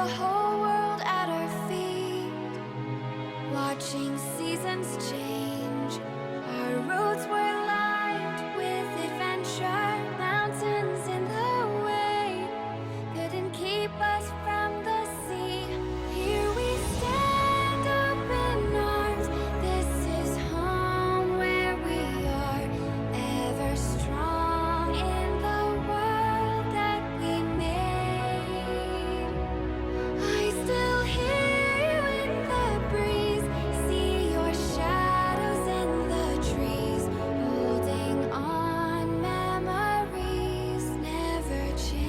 the whole world at our feet, watching seasons change. Our roads were lined with adventure, mountains in the way couldn't keep us from the sea. Here we stand, open arms. This is home where we are, ever strong in the world that we made. I still hear you in the breeze, see your shadows in the trees, holding on, memories never change.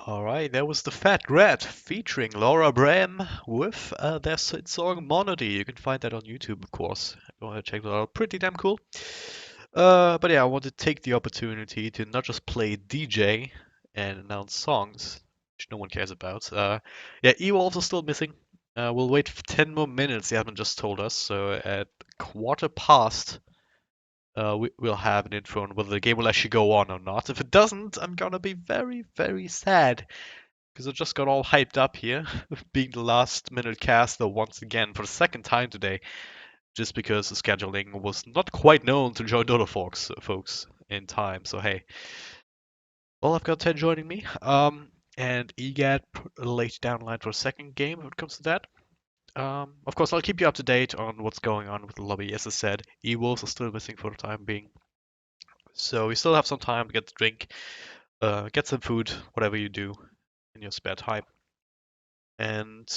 Alright, that was the Fat Rat featuring Laura Bram with their song Monody. You can find that on YouTube, of course. If you want to check that out, pretty damn cool. But yeah, I want to take the opportunity to not just play DJ and announce songs, which no one cares about. Yeah, Ewolves are still missing. We'll wait for 10 more minutes, they haven't just told us. So at quarter past, we'll have an info on whether the game will actually go on or not. If it doesn't, I'm gonna be very, very sad. Because I just got all hyped up here, being the last minute caster once again for the second time today, just because the scheduling was not quite known to join Dota folks in time. So hey, well, I've got Ted joining me, and EGAT late downline for a second game when it comes to that. Of course, I'll keep you up to date on what's going on with the lobby. As I said, E-Wolves are still missing for the time being. So we still have some time to get the drink, get some food, whatever you do in your spare time. And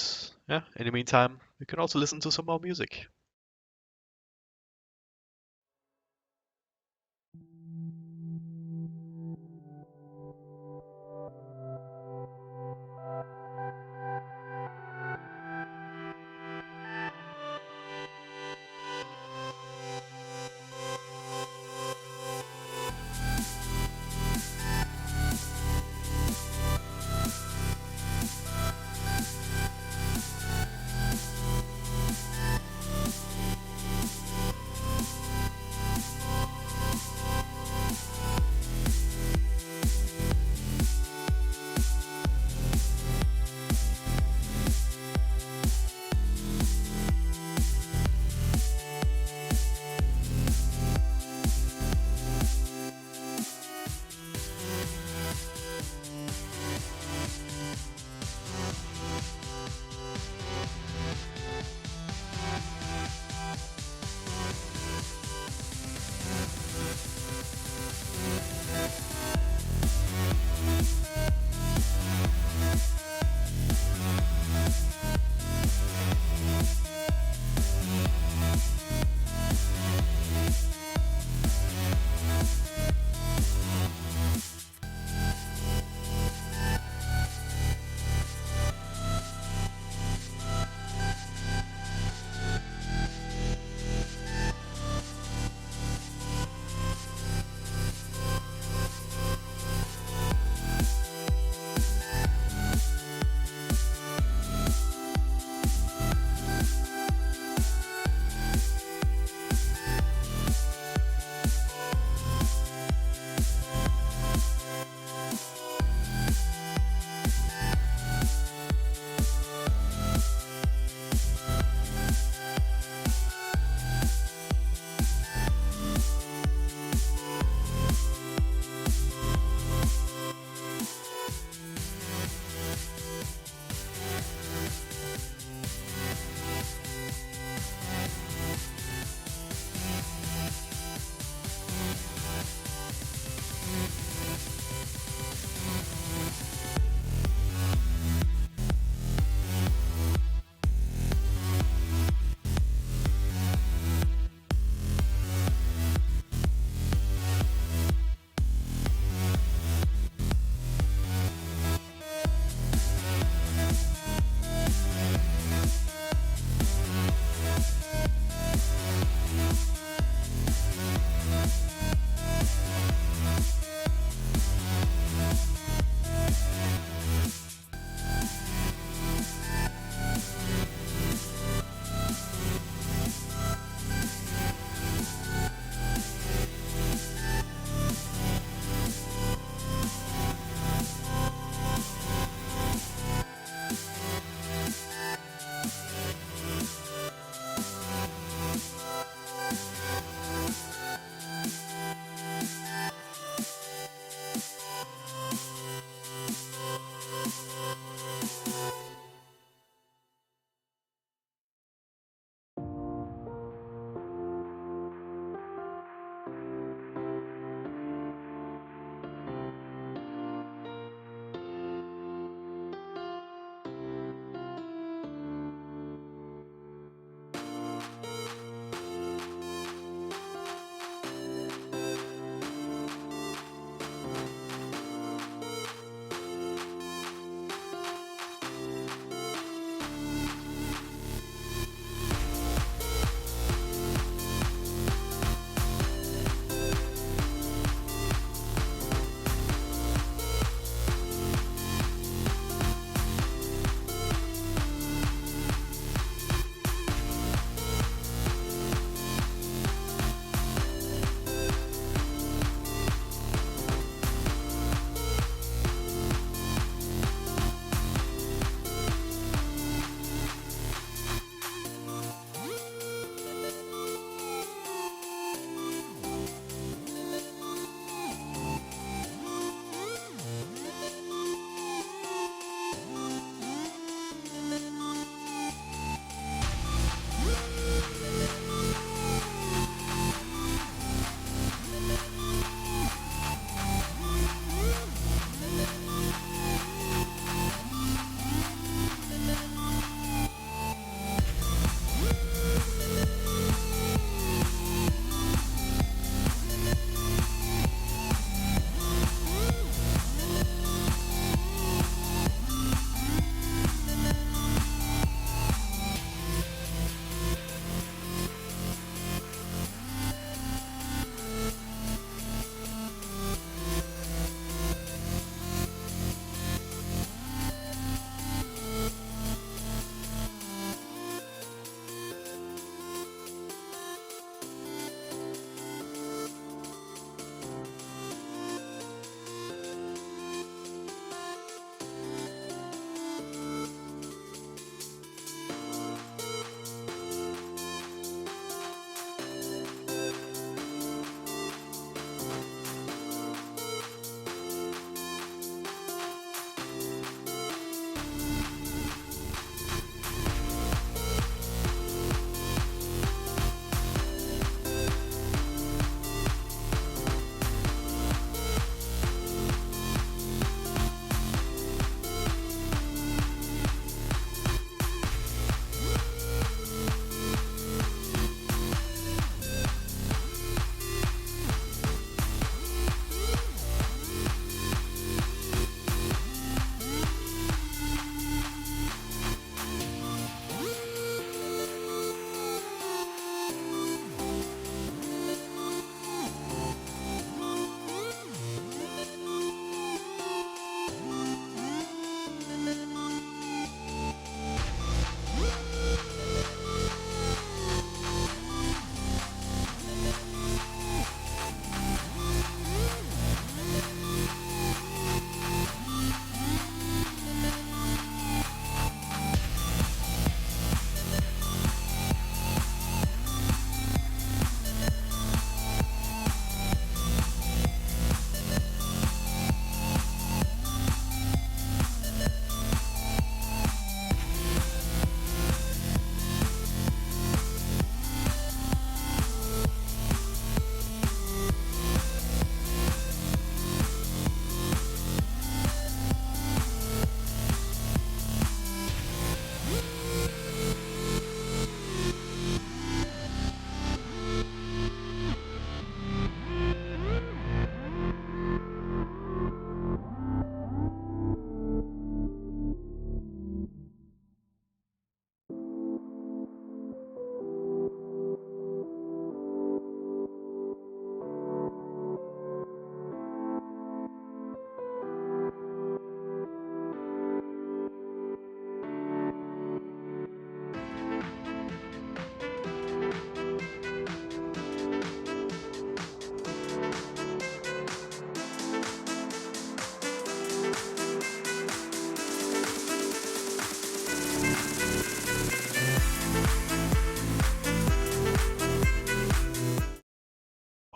yeah, in the meantime, you can also listen to some more music.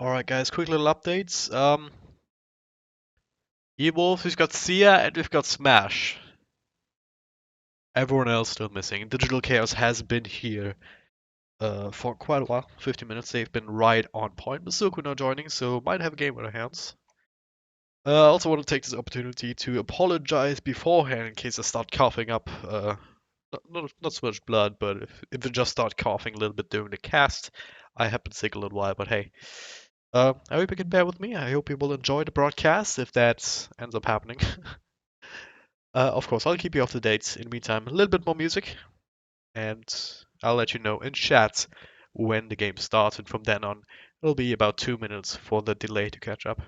Alright guys, quick little updates. Evolve, we've got Sia and we've got Smash. Everyone else still missing. Digital Chaos has been here for quite a while, 50 minutes. They've been right on point. Masuku now joining, so might have a game in our hands. I also want to take this opportunity to apologize beforehand in case I start coughing up. Not so much blood, but if I just start coughing a little bit during the cast, I have been sick a little while, but hey. I hope you can bear with me. I hope you will enjoy the broadcast if that ends up happening. Of course, I'll keep you up to date. In the meantime, a little bit more music, and I'll let you know in chat when the game starts, and from then on, it'll be about 2 minutes for the delay to catch up.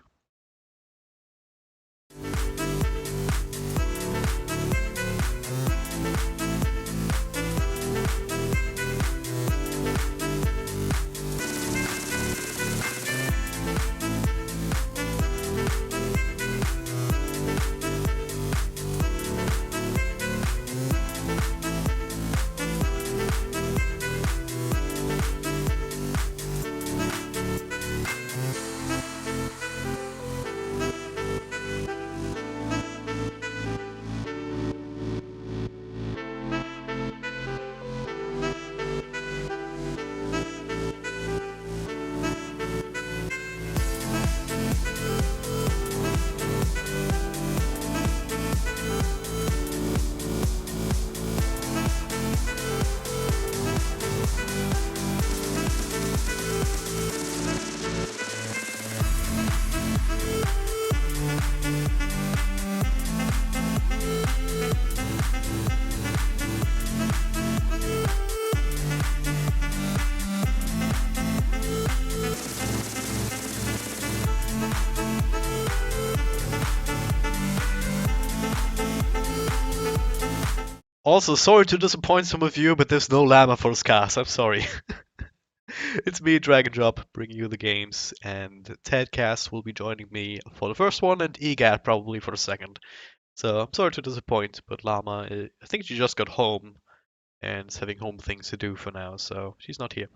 Also, sorry to disappoint some of you, but there's no llama for this cast. I'm sorry. It's me, Drag and Drop, bringing you the games, and Tedcast will be joining me for the first one, and EGAT probably for the second. So I'm sorry to disappoint, but Llama, I think she just got home and is having home things to do for now, so she's not here.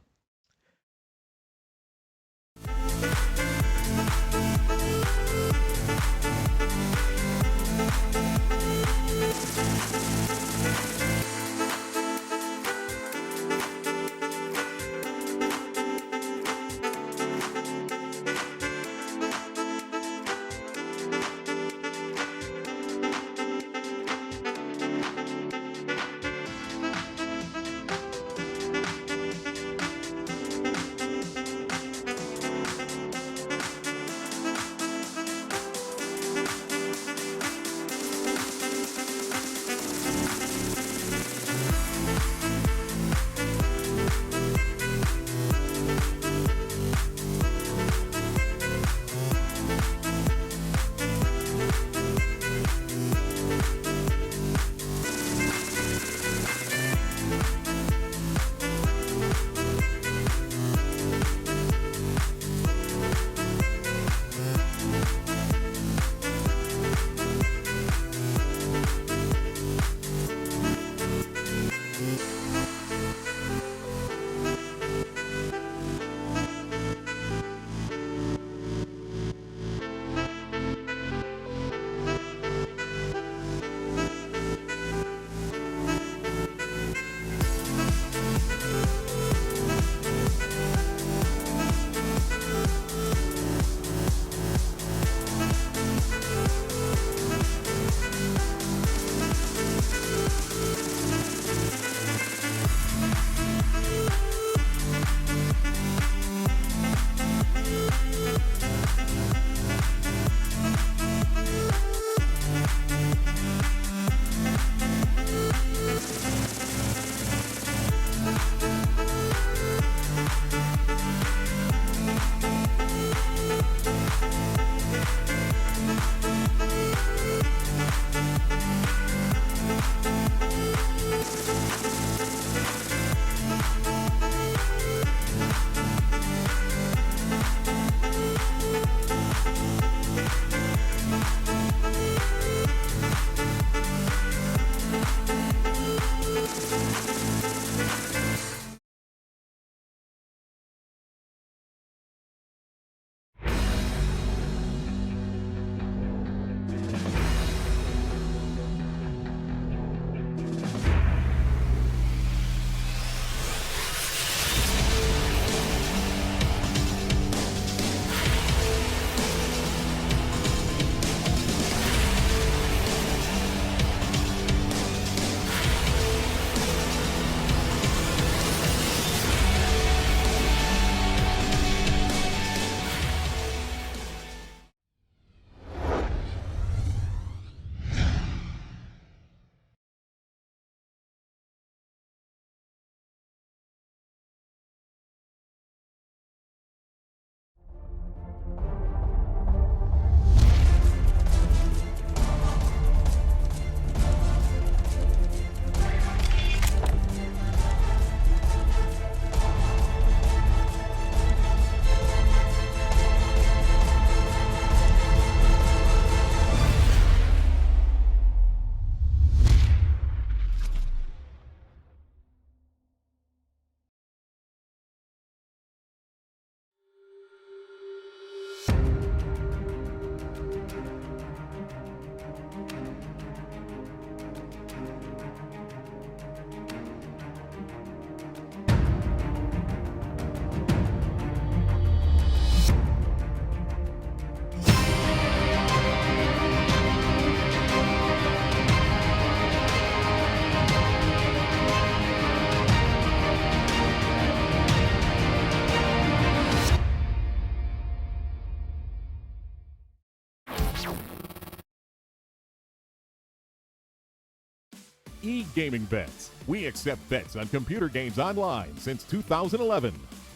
e-gaming bets. We accept bets on computer games online since 2011.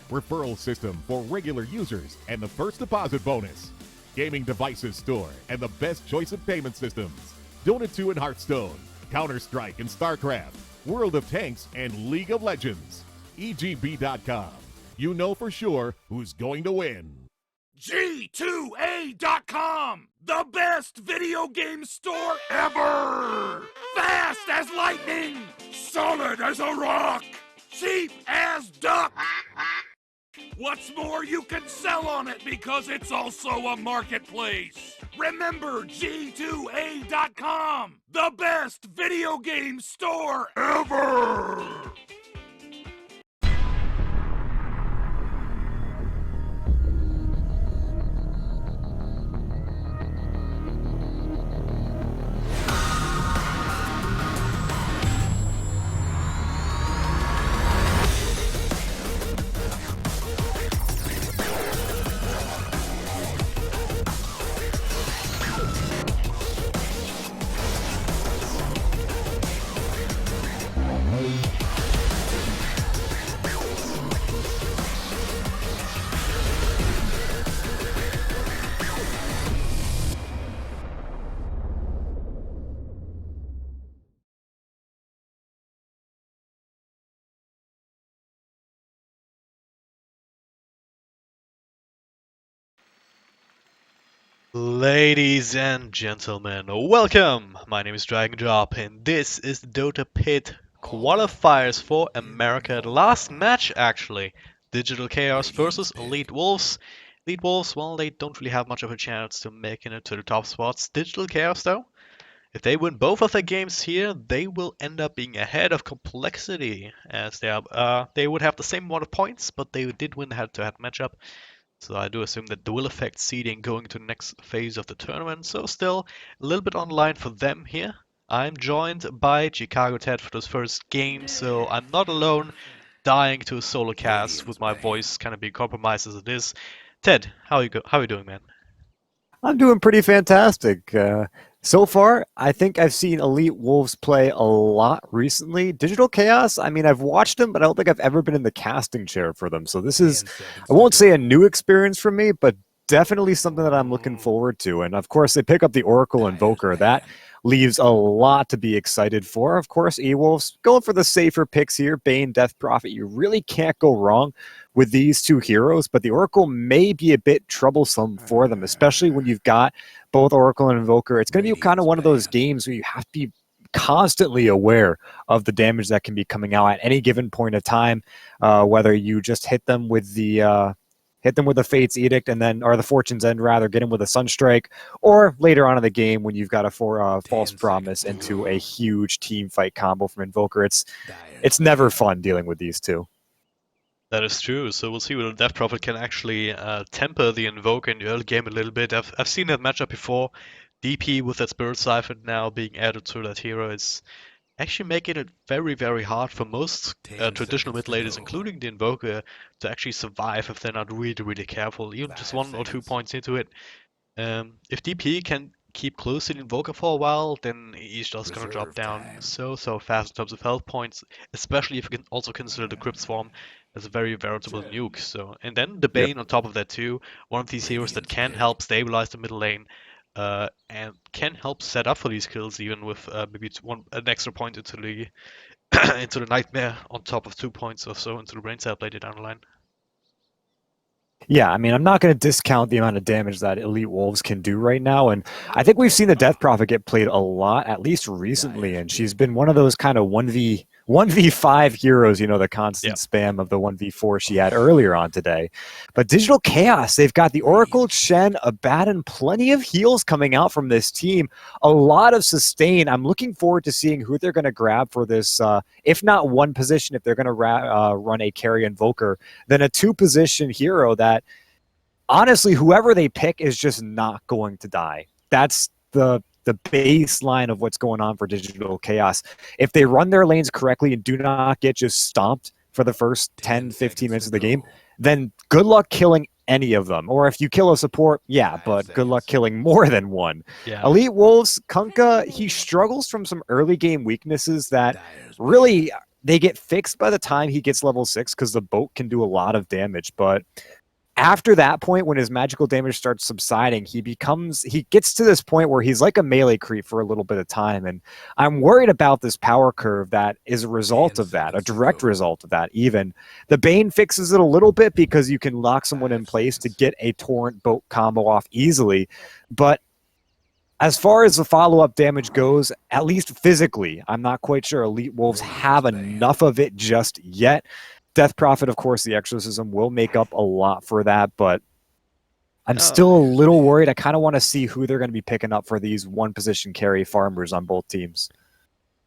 Referral system for regular users and the first deposit bonus. Gaming devices store and the best choice of payment systems. Dota 2 and Hearthstone, Counter-Strike and StarCraft, World of Tanks and League of Legends. EGB.com. You know for sure who's going to win. G2A.com, the best video game store ever! Fast as lightning, solid as a rock, cheap as duck! What's more, you can sell on it because it's also a marketplace. Remember G2A.com, the best video game store ever! Ladies and gentlemen, welcome! My name is Dragon Drop, and this is the DotaPit qualifiers for America. The last match, actually. Digital Chaos versus Elite Wolves. Elite Wolves, well, they don't really have much of a chance to making it to the top spots. Digital Chaos, though, if they win both of their games here, they will end up being ahead of Complexity, as they would have the same amount of points, but they did win the head-to-head matchup. So I do assume that they will affect seeding going to the next phase of the tournament. So still a little bit on line for them here. I'm joined by Chicago Ted for this first game, so I'm not alone dying to a solo cast with my voice kind of being compromised as it is. Ted, how are you doing, man? I'm doing pretty fantastic. So far, I think I've seen Elite Wolves play a lot recently. Digital Chaos, I mean, I've watched them, but I don't think I've ever been in the casting chair for them. So this is, I won't say a new experience for me, but definitely something that I'm looking forward to. And of course, they pick up the Oracle Invoker. That leaves a lot to be excited for. Of course, E-Wolves going for the safer picks here. Bane, Death Prophet. You really can't go wrong with these two heroes, but the Oracle may be a bit troublesome for them, especially when you've got both Oracle and Invoker. It's going to be kind of one of those games where you have to be constantly aware of the damage that can be coming out at any given point of time, whether you just hit them with the Fate's Edict and then, or the Fortune's End rather, get them with a Sunstrike, or later on in the game when you've got a False Promise into a huge team fight combo from Invoker. It's never fun dealing with these two. That is true. So we'll see whether Death Prophet can actually temper the Invoker in the early game a little bit. I've seen that matchup before. DP with that Spirit Siphon now being added to that hero is actually making it very, very hard for most traditional mid laners, including the Invoker, to actually survive if they're not really, really careful. Even just 1 or 2 points into it. If DP can keep close to the Invoker for a while, then he's just going to drop down so fast in terms of health points, especially if you can also consider the Crypt Swarm as a very veritable nuke. So, and then the Bane on top of that too, one of these heroes that can help stabilize the middle lane, and can help set up for these kills even with maybe an extra point into the into the Nightmare on top of 2 points or so into the Brain Cell later down the line. Yeah, I mean, I'm not going to discount the amount of damage that Elite Wolves can do right now. And I think we've seen the Death Prophet get played a lot, at least recently. And she's been one of those kind of 1v5 heroes, you know, the constant spam of the 1v4 she had earlier on today. But Digital Chaos, they've got the Oracle, Shen, Abaddon, plenty of heals coming out from this team. A lot of sustain. I'm looking forward to seeing who they're going to grab for this, if not one position, if they're going to run a carry Invoker, then a 2-position hero that, honestly, whoever they pick is just not going to die. That's the baseline of what's going on for Digital Chaos. If they run their lanes correctly and do not get just stomped for the first 10, 15 minutes of the game, then good luck killing any of them. Or if you kill a support, yeah, but good luck killing more than one. Yeah. Elite Wolves, Kunkka, he struggles from some early game weaknesses that really they get fixed by the time he gets level 6 because the boat can do a lot of damage. But after that point, when his magical damage starts subsiding, he gets to this point where he's like a melee creep for a little bit of time. And I'm worried about this power curve that is a result of that, a direct result of that. Even the Bane fixes it a little bit because you can lock someone in place to get a torrent boat combo off easily. But as far as the follow-up damage goes, at least physically, I'm not quite sure Elite Wolves have enough of it just yet. Death Prophet, of course, the Exorcism will make up a lot for that, but I'm still a little worried. I kind of want to see who they're going to be picking up for these one-position carry farmers on both teams.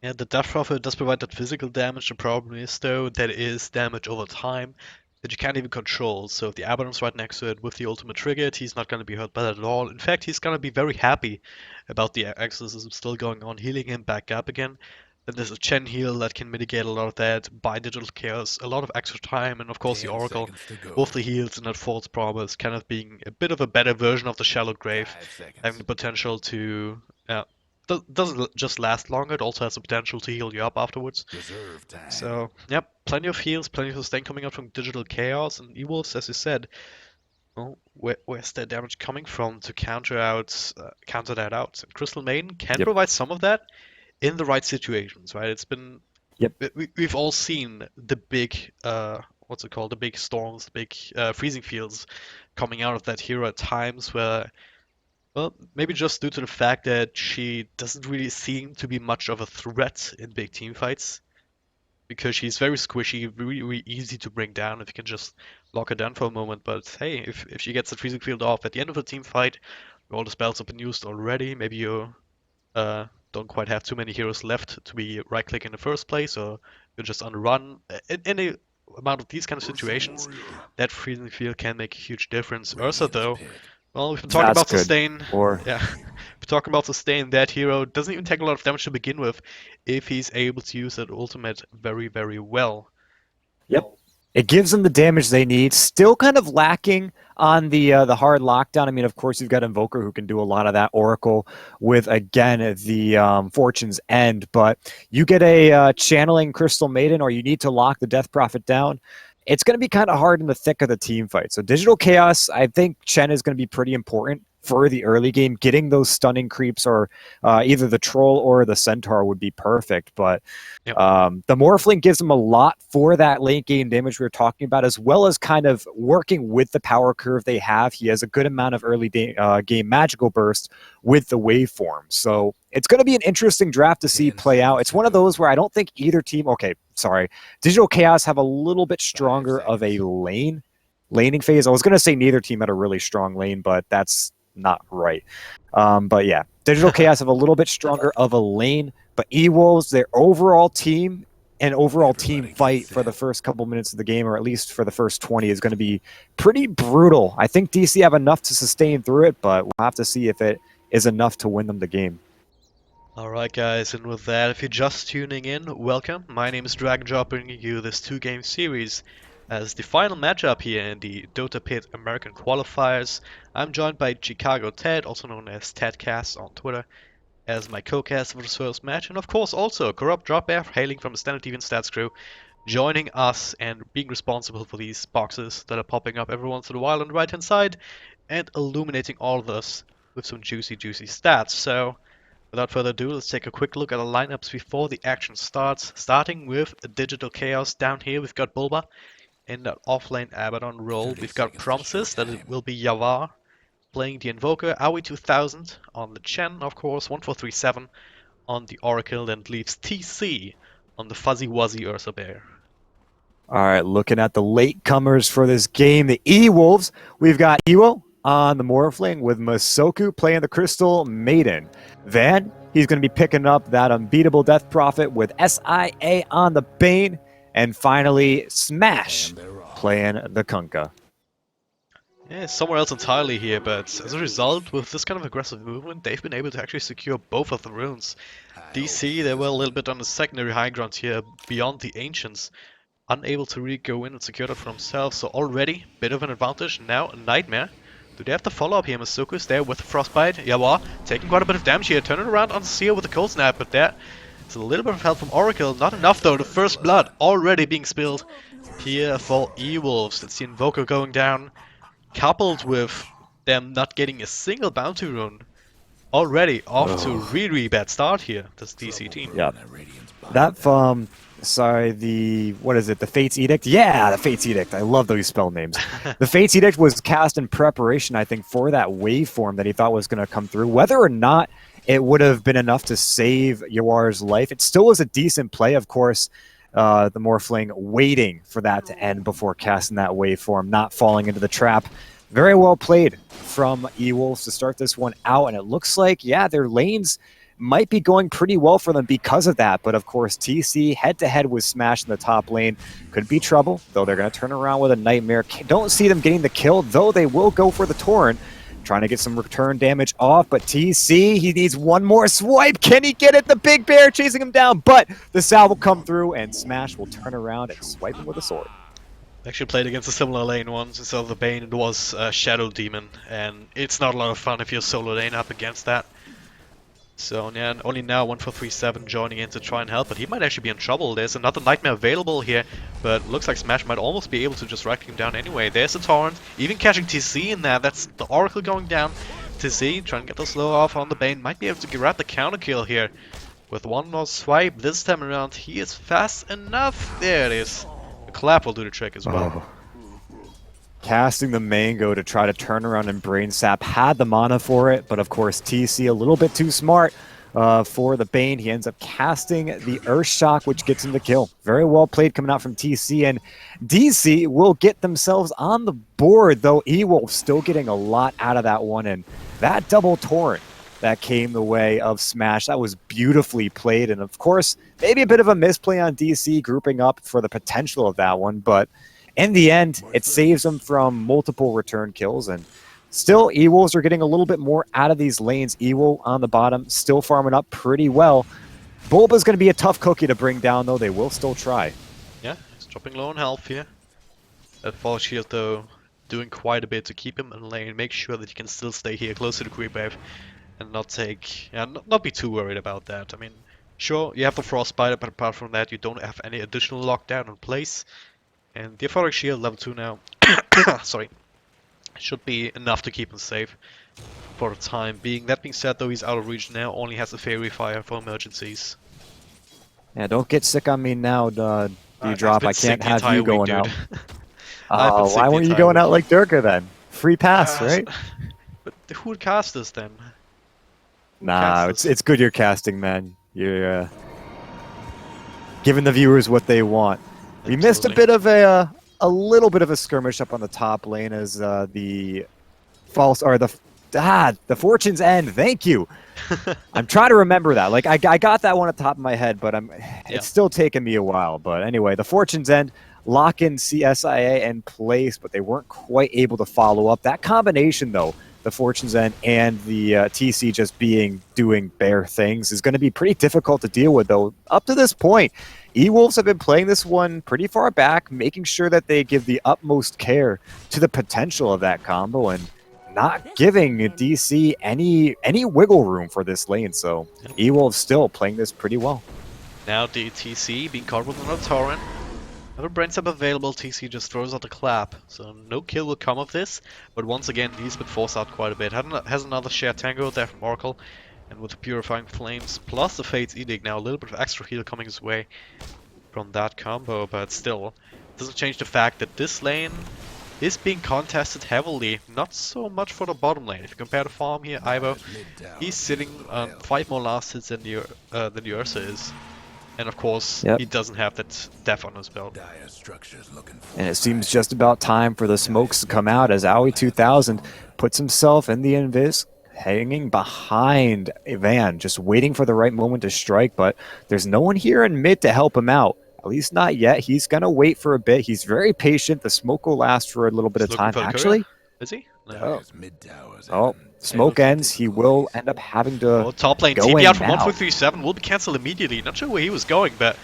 Yeah, the Death Prophet does provide that physical damage. The problem is, though, that it is damage over time that you can't even control. So if the Abaddon's right next to it with the ultimate triggered, he's not going to be hurt by that at all. In fact, he's going to be very happy about the Exorcism still going on, healing him back up again. Then there's a Chen heal that can mitigate a lot of that, buy Digital Chaos, a lot of extra time, and of course the Oracle, both the heals and that False Promise, kind of being a bit of a better version of the Shallow Grave, having the potential to, doesn't just last longer, it also has the potential to heal you up afterwards. So, yep, plenty of heals, plenty of sustain coming out from Digital Chaos, and Evils, as you said, well, where's their damage coming from to counter that out? And Crystal Maiden can provide some of that in the right situations, right? It's been, we've all seen the big, what's it called, the big storms, the big freezing fields coming out of that hero at times where, well, maybe just due to the fact that she doesn't really seem to be much of a threat in big team fights, because she's very squishy, really, really easy to bring down if you can just lock her down for a moment. But hey, if she gets the freezing field off at the end of a team fight, all the spells have been used already, maybe you don't quite have too many heroes left to be right-click in the first place, or you're just on the run. In any amount of these kind of situations, that freezing field can make a huge difference. Ursa, though, well, we've been talking about sustain. Yeah, we're talking about sustain. That hero doesn't even take a lot of damage to begin with if he's able to use that ultimate very, very well. Yep. It gives them the damage they need. Still kind of lacking on the hard lockdown. I mean, of course, you've got Invoker who can do a lot of that. Oracle with, again, the Fortune's End. But you get a channeling Crystal Maiden, or you need to lock the Death Prophet down. It's going to be kind of hard in the thick of the team fight. So Digital Chaos, I think Chen is going to be pretty important for the early game. Getting those stunning creeps, or either the Troll or the Centaur, would be perfect. But the Morphling gives them a lot for that late game damage we were talking about, as well as kind of working with the power curve they have. He has a good amount of early game magical burst with the waveform. So it's going to be an interesting draft to see play out. It's one of those where I don't think either team... Digital Chaos have a little bit stronger of a laning phase. I was going to say neither team had a really strong lane, but that's not right. But yeah, Digital Chaos have a little bit stronger of a lane, but E-Wolves, their overall team and overall team fight for the first couple minutes of the game, or at least for the first 20, is going to be pretty brutal. I think DC have enough to sustain through it, but we'll have to see if it is enough to win them the game. Alright guys, and with that, if you're just tuning in, welcome. My name is Dragonjaw, bringing you this 2-game series as the final matchup here in the DotaPit American Qualifiers. I'm joined by Chicago Ted, also known as TedCast on Twitter, as my co-cast for this first match, and of course also Corrupt Dropbear, hailing from the Standard TV and Stats crew, joining us and being responsible for these boxes that are popping up every once in a while on the right hand side, and illuminating all of us with some juicy stats. So without further ado, let's take a quick look at the lineups before the action starts. Starting with Digital Chaos. Down here we've got Bulba in that offlane Abaddon role. We've got Promises, that it will be Yavar playing the Invoker. Aoi 2000 on the Chen, of course. 1437 on the Oracle, and leaves TC on the Fuzzy Wuzzy Ursa Bear. All right, looking at the latecomers for this game, the E-Wolves. We've got Iwo on the Morphling with Masoku playing the Crystal Maiden. Van, he's going to be picking up that unbeatable Death Prophet with SIA on the Bane. And finally, Smash playing the Kunkka. Yeah, somewhere else entirely here, but as a result, with this kind of aggressive movement, they've been able to actually secure both of the runes. DC, they were a little bit on the secondary high ground here, beyond the Ancients, unable to really go in and secure that for himself. So already, bit of an advantage. Now, a Nightmare. Do they have the follow-up here? Masuku's there with the Frostbite. Yawa taking quite a bit of damage here. Turning around on Seal with the Cold Snap, but there is a little bit of help from Oracle. Not enough though. The first blood already being spilled here for E-Wolves. Let's see Invoker going down. Coupled with them not getting a single bounty rune. Already off to a really bad start here, this DC team. Yeah. That sorry, what is it? The Fate's Edict? Yeah, the Fate's Edict. I love those spell names. The Fate's Edict was cast in preparation, I think, for that waveform that he thought was going to come through. Whether or not it would have been enough to save Yawar's life, it still was a decent play, of course. The Morphling waiting for that to end before casting that waveform, not falling into the trap. Very well played from E-Wolves to start this one out, and it looks like, yeah, their lanes might be going pretty well for them because of that. But of course, TC head-to-head with Smash in the top lane could be trouble, though they're going to turn around with a Nightmare. Don't see them getting the kill, though they will go for the Torrent, trying to get some return damage off. But TC, he needs one more swipe. Can he get it? The Big Bear chasing him down, but the salve will come through, and Smash will turn around and swipe him with a sword. Actually played against a similar lane once. Instead of the Bane, it was Shadow Demon, and it's not a lot of fun if you're solo lane up against that. So yeah, only now 1437 joining in to try and help, but he might actually be in trouble. There's another Nightmare available here, but looks like Smash might almost be able to just rack him down anyway. There's a Torrent, even catching TC in there. That's the Oracle going down. TC trying to get the slow off on the Bane, might be able to grab the counter kill here. With one more swipe this time around, he is fast enough. There it is. The clap will do the trick as well. Oh. Casting the Mango to try to turn around and Brain Sap, had the mana for it, but of course TC a little bit too smart for the Bane. He ends up casting the Earth Shock, which gets him the kill. Very well played coming out from TC, and DC will get themselves on the board, though E-Wolf still getting a lot out of that one, and that double Torrent that came the way of Smash, that was beautifully played, and of course, maybe a bit of a misplay on DC grouping up for the potential of that one, but in the end, it saves them from multiple return kills, and still, E-Wolves are getting a little bit more out of these lanes. E-Wolf on the bottom, still farming up pretty well. Bulba's going to be a tough cookie to bring down, though. They will still try. Yeah, he's dropping low on health here. That Fall Shield, though, doing quite a bit to keep him in lane, make sure that he can still stay here close to the creep wave, and not be too worried about that. I mean, sure, you have the Frostbite, but apart from that, you don't have any additional lockdown in place. And the Euphoric Shield, level 2 now, sorry, should be enough to keep him safe for the time being. That being said, though, he's out of reach now, only has a Fairy Fire for emergencies. Yeah, don't get sick on me now, D-Drop. I can't have you going out. Why weren't you going out like Durka then? Free pass, right? But who would cast this then? Nah, it's good you're casting, man. You're giving the viewers what they want. We missed a bit of a little bit of a skirmish up on the top lane as the Fortune's End. Thank you. I'm trying to remember that. Like I got that one at the top of my head, but it's still taking me a while. But anyway, the Fortune's End lock in CSIA in place, but they weren't quite able to follow up. That combination, though, the Fortune's End and the TC just doing bare things, is going to be pretty difficult to deal with, though. Up to this point, E-Wolves have been playing this one pretty far back, making sure that they give the utmost care to the potential of that combo and not giving DC any wiggle room for this lane. So E-Wolves still playing this pretty well. Now DTC being caught with another Torrent. Another Brain Sap available, TC just throws out the clap. So no kill will come of this, but once again he's been forced out quite a bit. Has another shared tango there from Oracle. And with the Purifying Flames, plus the Fate's Edict, now a little bit of extra heal coming his way from that combo, but still, doesn't change the fact that this lane is being contested heavily, not so much for the bottom lane. If you compare the farm here, Ivo, he's sitting on 5 more last hits than the Ursa is. And of course, he doesn't have that death on his belt. And it seems just about time for the smokes to come out as Aoi 2000 puts himself in the invis, hanging behind Van, just waiting for the right moment to strike, but there's no one here in mid to help him out. At least not yet. He's going to wait for a bit. He's very patient. The smoke will last for a little bit of time. Actually, is he? No. Oh, smoke ends. He will end up having to top lane go TP in out from now. 1437 will be cancelled immediately. Not sure where he was going, but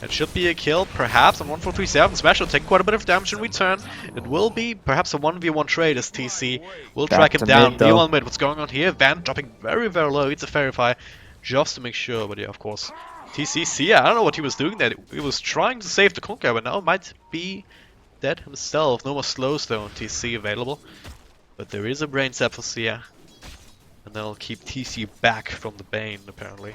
It should be a kill, perhaps, on 1437. Smash will take quite a bit of damage in return. It will be perhaps a 1v1 trade as TC will track him to down. mid, though. V1 mid, what's going on here? Van dropping very, very low. It's a verify just to make sure, but yeah, of course. TC, I don't know what he was doing there. He was trying to save the Conqueror, but now might be dead himself. No more slows though on TC available. But there is a brain sap for Sia. And that'll keep TC back from the Bane, apparently.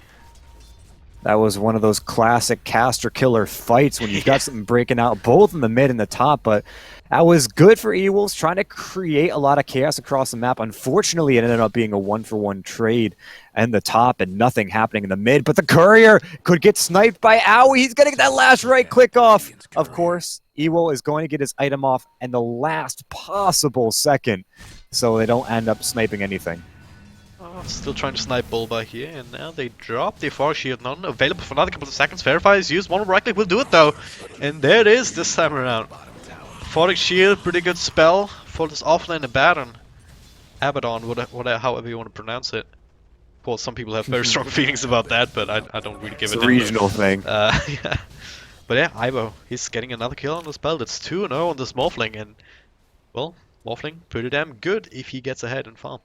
That was one of those classic caster killer fights when you've got something breaking out both in the mid and the top, but that was good for E-Wolves, trying to create a lot of chaos across the map. Unfortunately, it ended up being a 1-for-1 trade in the top and nothing happening in the mid, but the courier could get sniped by Owie. He's going to get that last right click off. Of course, Ewo is going to get his item off in the last possible second, so they don't end up sniping anything. Still trying to snipe Bulba here, and now they drop the Forest Shield, not available for another couple of seconds. Verify is used, one more right click will do it though. And there it is this time around. Forest Shield, pretty good spell for this offlane Abaddon. Abaddon, however you want to pronounce it. Of course, some people have very strong feelings about that, but I don't really give It's it a regional thing. Yeah. But yeah, Ivo, he's getting another kill on this belt. It's 2-0 on this Morphling, and well, Morphling, pretty damn good if he gets ahead in farm.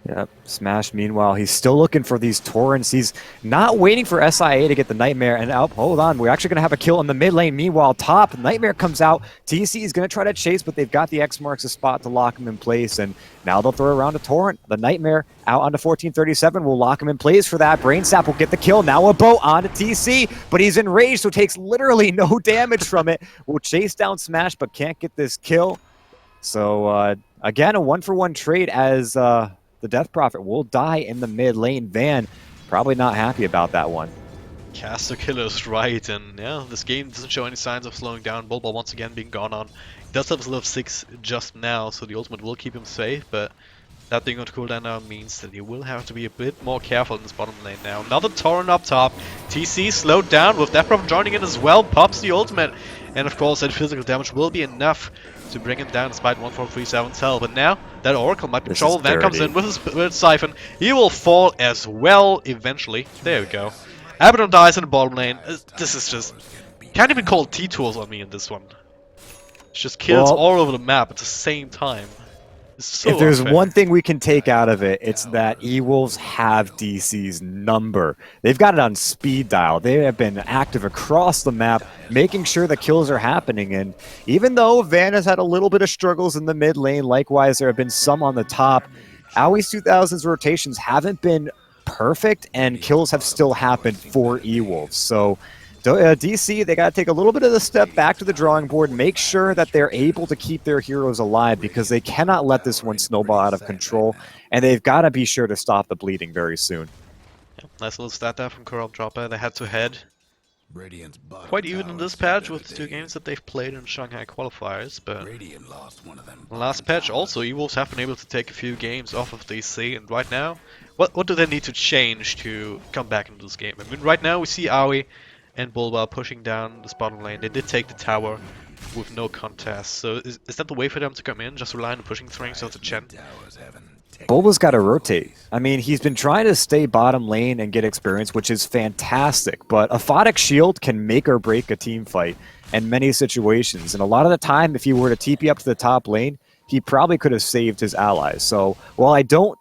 Yep, Smash, meanwhile, he's still looking for these torrents. He's not waiting for SIA to get the Nightmare. And hold on, we're actually going to have a kill in the mid lane. Meanwhile, top, Nightmare comes out. TC is going to try to chase, but they've got the X marks a spot to lock him in place. And now they'll throw around a torrent. The Nightmare out onto 1437 will lock him in place for that. Brain Sap will get the kill. Now a boat onto TC, but he's enraged, so takes literally no damage from it. Will chase down Smash, but can't get this kill. So, again, a 1-for-1 trade as... the Death Prophet will die in the mid lane. Van, probably not happy about that one. Caster killer's right, and yeah, this game doesn't show any signs of slowing down. Bulba once again being gone on. He does have his level 6 just now, so the ultimate will keep him safe, but that being on cooldown now means that he will have to be a bit more careful in this bottom lane now. Another torrent up top. TC slowed down with Death Prophet joining in as well, pops the ultimate, and of course that physical damage will be enough to bring him down despite 1437's health. But now that Oracle might be trouble. Van comes in with his Siphon. He will fall as well eventually. There we go. Abaddon dies in the bottom lane. This is just... Can't even call T-tools on me in this one. It's just kills all over the map at the same time. So if there's unfair. one thing we can take out of it, it's that E-Wolves have DC's number. They've got it on speed dial. They have been active across the map, making sure the kills are happening. And even though Van has had a little bit of struggles in the mid lane, likewise there have been some on the top, Owie's 2000's rotations haven't been perfect, and kills have still happened for E-Wolves. So DC, they got to take a little bit of the step back to the drawing board, make sure that they're able to keep their heroes alive, because they cannot let this one snowball out of control, and they've got to be sure to stop the bleeding very soon. Yeah, nice little stat there from Corrupt Dropper. They had to head quite even in this patch with the 2 games that they've played in Shanghai qualifiers, but in the last patch also E-Wolves have been able to take a few games off of DC, and right now, what do they need to change to come back into this game? I mean, right now we see Aoi and Bulba pushing down this bottom lane. They did take the tower with no contest. So is that the way for them to come in? Just rely on the pushing strength of the Chen? Bulba's got to rotate. I mean, he's been trying to stay bottom lane and get experience, which is fantastic. But a Photic Shield can make or break a team fight in many situations. And a lot of the time, if he were to TP up to the top lane, he probably could have saved his allies. So while I don't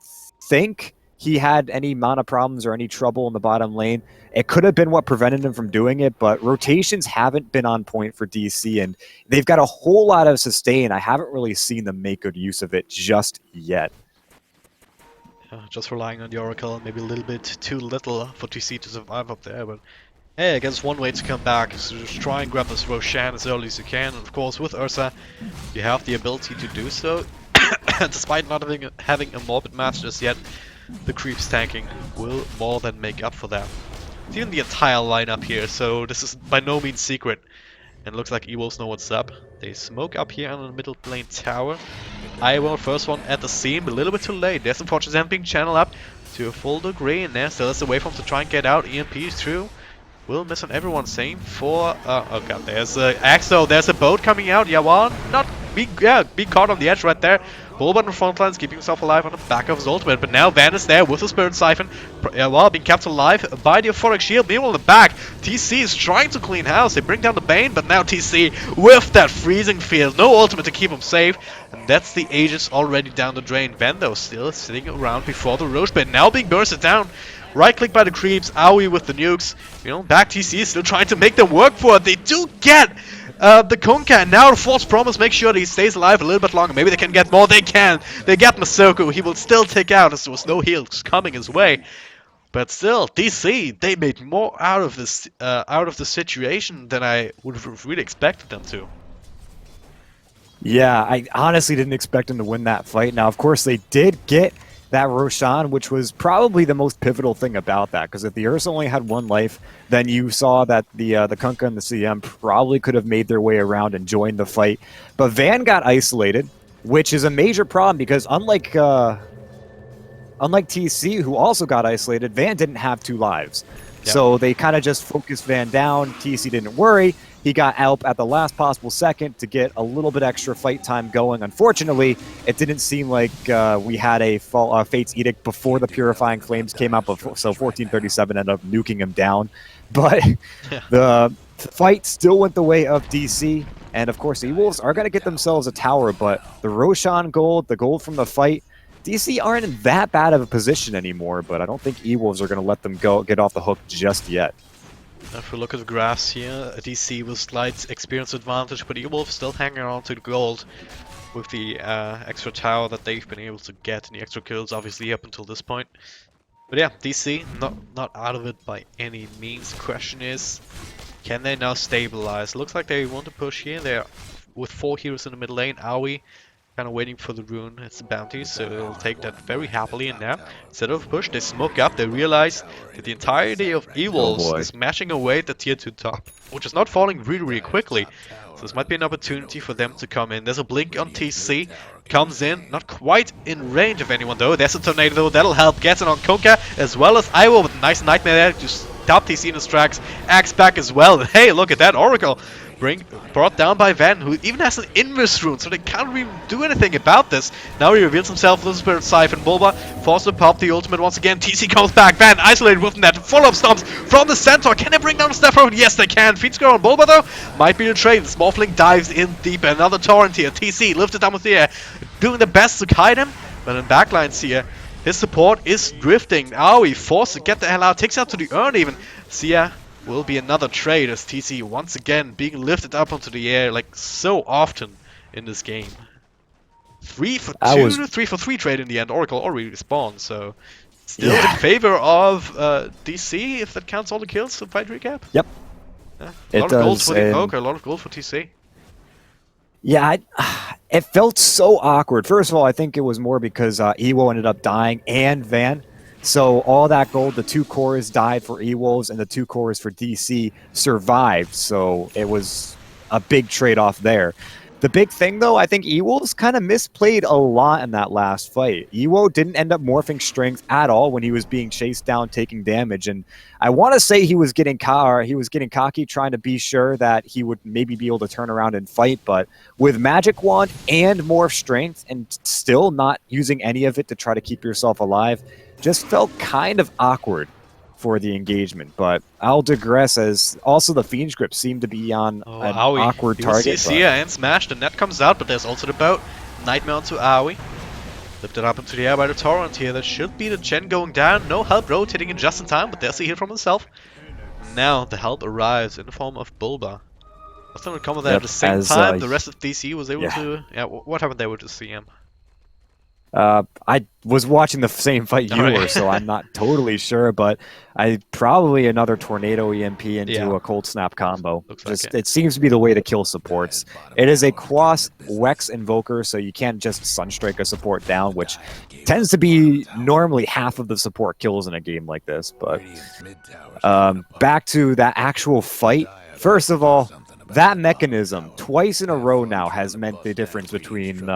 think he had any mana problems or any trouble in the bottom lane, it could have been what prevented him from doing it, but rotations haven't been on point for DC, and they've got a whole lot of sustain. I haven't really seen them make good use of it just yet. Just relying on the Oracle, maybe a little bit too little for TC to survive up there, but hey, I guess one way to come back is to just try and grab this Roshan as early as you can, and of course with Ursa, you have the ability to do so, despite not having a Morbid match just yet. The creeps tanking will more than make up for that. It's even the entire lineup here, so this is by no means secret. And looks like E-Wolves know what's up. They smoke up here on the middle lane tower. Iowa first one at the seam, a little bit too late. There's some Fortune Zen being channeled up to a full degree, and there still is a way for him to try and get out. EMP through. Will miss on everyone. Same for oh god, there's Axel. There's a boat coming out. Yeah, well, not be caught on the edge right there. Bulba in the front lines, keeping himself alive on the back of his ultimate, but now Van is there with the Spirit Siphon, while being kept alive by the Euphoric Shield. Meanwhile in the back, TC is trying to clean house. They bring down the Bane, but now TC with that freezing field, no ultimate to keep him safe, and that's the Aegis already down the drain. Van though still sitting around before the Roche Pit, now being bursted down. Right click by the creeps, Aoi with the nukes. You know, back TC is still trying to make them work for it. They do get the Kunkka, and now the False Promise makes sure that he stays alive a little bit longer. Maybe they can get more. They can. They get Masoko. He will still take out as there was no heals coming his way. But still, DC, they made more out of this the situation than I would have really expected them to. Yeah, I honestly didn't expect him to win that fight. Now, of course, they did get that Roshan, which was probably the most pivotal thing about that, because if the Ursa only had one life, then you saw that the Kunkka and the CM probably could have made their way around and joined the fight. But Van got isolated, which is a major problem because unlike TC, who also got isolated, Van didn't have 2 lives. Yep. So they kind of just focused Van down. TC didn't worry. He got help at the last possible second to get a little bit extra fight time going. Unfortunately, it didn't seem like we had a Fate's Edict before the Purifying Flames came out, so 1437 ended up nuking him down. But the fight still went the way of DC, and of course the E-Wolves are going to get themselves a tower, but the Roshan gold, the gold from the fight, DC aren't in that bad of a position anymore, but I don't think E-Wolves are going to let them get off the hook just yet. If we look at the graphs here, DC with slight experience advantage, but E-Wolf still hanging on to the gold with the extra tower that they've been able to get, and the extra kills obviously up until this point. But yeah, DC not out of it by any means. The question is, can they now stabilize? Looks like they want to push here. They're with 4 heroes in the mid lane. Aoi kind of waiting for the rune. It's a bounty, so they'll take that very happily. And now, instead of push, they smoke up. They realize that the entirety of E-Wolves is mashing away at the tier 2 top, which is not falling really quickly. So this might be an opportunity for them to come in. There's a blink on TC. Comes in, not quite in range of anyone though. There's a tornado, that'll help. Gets it on Kunkka as well as Iwo with a nice nightmare there to stop TC in his tracks. Axe back as well. And hey, look at that Oracle. Brought down by Van, who even has an invis rune, so they can't really do anything about this. Now he reveals himself with the Spirit Siphon. Bulba forced to pop the ultimate once again. TC comes back. Van isolated with that. Follow-up stomps from the Centaur. Can they bring down the Step Road? Yes, they can. Feet score on Bulba though. Might be the trade. The Smurfling dives in deep. Another torrent here. TC lifted down with the air, doing the best to hide him. But in backlines here, his support is drifting. Aoi forced to get the hell out. Takes out to the urn even. Sia will be another trade as TC once again being lifted up onto the air like so often in this game. 3 for 2, 3 for 3 trade in the end. Oracle already respawned, so still in favor of DC, if that counts all the kills to fight recap. Yep. Yeah. A lot of gold for the Invoker, a lot of gold for TC. Yeah, it felt so awkward. First of all, I think it was more because Ewo ended up dying and Van. So all that gold, the 2 cores died for E-Wolves and the 2 cores for DC survived. So it was a big trade-off there. The big thing, though, I think E-Wolves kind of misplayed a lot in that last fight. Ewo didn't end up morphing strength at all when he was being chased down, taking damage. And I want to say he was getting cocky, trying to be sure that he would maybe be able to turn around and fight. But with Magic Wand and morph strength and still not using any of it to try to keep yourself alive, just felt kind of awkward for the engagement, but I'll digress as also the Fiend's Grip seemed to be on an awkward target. Sia and smashed, and that comes out, but there's also the boat. Nightmare onto Aoi. Lifted up into the air by the torrent here. That should be the gen going down. No help rotating in just in time, but there's a hit from himself. Now the help arrives in the form of Bulba. Was going to come there at the same time. The rest of DC was able to... Yeah, what happened there with the CM? I was watching the same fight you were, so I'm not totally sure, but probably another Tornado EMP into a Cold Snap combo. It seems to be the way to kill supports. It is a Quas Wex Invoker, so you can't just Sunstrike a support down, which tends to be normally half of the support kills in a game like this. But back to that actual fight. First of all, that mechanism twice in a row now has meant the difference between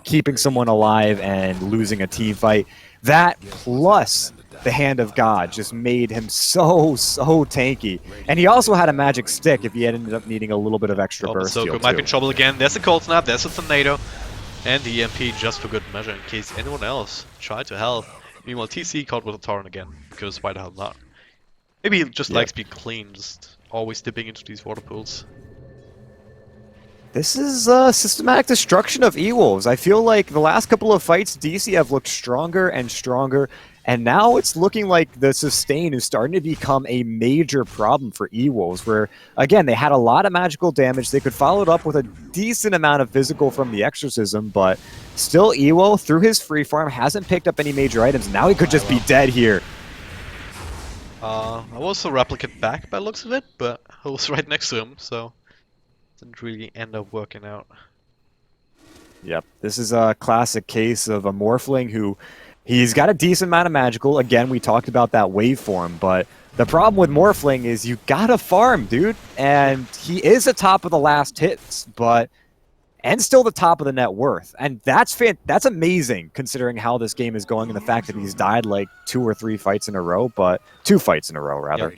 keeping someone alive and losing a team fight. That plus the Hand of God just made him so tanky. And he also had a magic stick if he had ended up needing a little bit of extra burst heal might be in trouble again. There's a Cold Snap, there's a Tornado. And the EMP just for good measure in case anyone else tried to help. Meanwhile, TC caught with a Torrent again, because why the hell not? Maybe he just likes being clean, just always dipping into these water pools. This is systematic destruction of E-Wolves. I feel like the last couple of fights, DC have looked stronger and stronger, and now it's looking like the sustain is starting to become a major problem for E-Wolves, where, again, they had a lot of magical damage. They could follow it up with a decent amount of physical from the Exorcism, but still Ewo, through his free farm, hasn't picked up any major items. Now he could just be dead here. I was a replicate back by the looks of it, but I was right next to him, so didn't really end up working out. Yep, this is a classic case of a Morphling who, he's got a decent amount of magical. Again, we talked about that waveform, but the problem with Morphling is you gotta farm, dude. And he is atop of the last hits, but and still the top of the net worth. And that's amazing considering how this game is going and the fact that he's died like 2 or 3 fights in a row, but 2 fights in a row rather.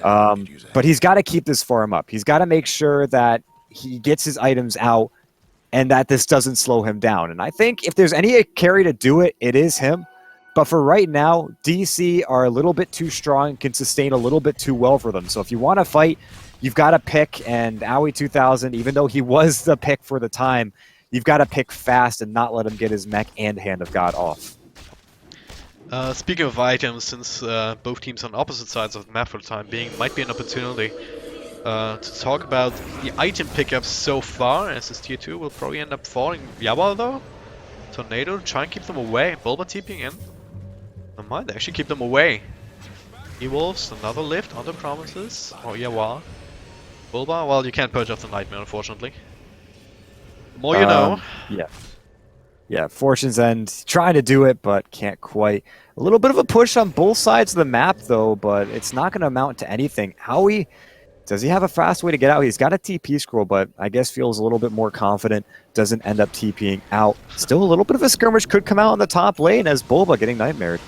But he's got to keep this farm up. He's got to make sure that he gets his items out and that this doesn't slow him down. And I think if there's any carry to do it, it is him. But for right now, DC are a little bit too strong and can sustain a little bit too well for them. So if you want to fight, you've got to pick, and Aoi 2000, even though he was the pick for the time, you've got to pick fast and not let him get his mech and Hand of God off. Speaking of items, since both teams on opposite sides of the map for the time being, might be an opportunity to talk about the item pickups so far, as this tier 2 will probably end up falling. Yawa though, Tornado, try and keep them away. Bulba TPing in. Never mind, they actually keep them away. E-Wolves, another lift on the promises. Oh, Yawa. Bulba, well, you can't purge off the Nightmare, unfortunately. The more you know. Yeah, Fortune's End trying to do it, but can't quite. A little bit of a push on both sides of the map, though, but it's not going to amount to anything. Howie, does he have a fast way to get out? He's got a TP scroll, but I guess feels a little bit more confident. Doesn't end up TPing out. Still a little bit of a skirmish could come out on the top lane as Bulba getting nightmared.